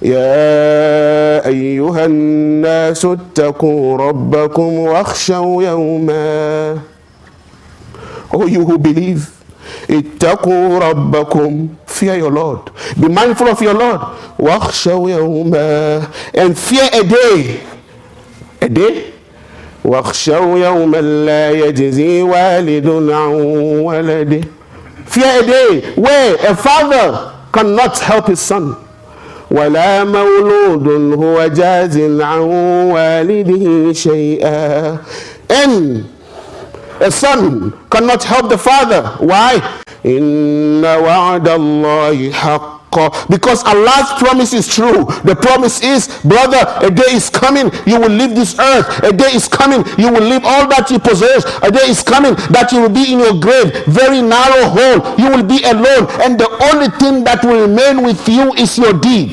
يا أيها الناس اتقوا ربكم واخشوا يوما. Oh, you who believe, اتقوا ربكم, fear your Lord, be mindful of your Lord, واخشوا يوما, and fear a day, واخشوا يوما لا يجزي والد عن ولده. Fear a day where a father cannot help his son, ولا مولود هو جاز عن والده شيئا, and a son cannot help the father. Why? إن وعد الله حق, because Allah's promise is true. The promise is, brother, a day is coming, you will leave this earth. A day is coming, you will leave all that you possess. A day is coming that you will be in your grave, very narrow hole. You will be alone, and the only thing that will remain with you is your deed.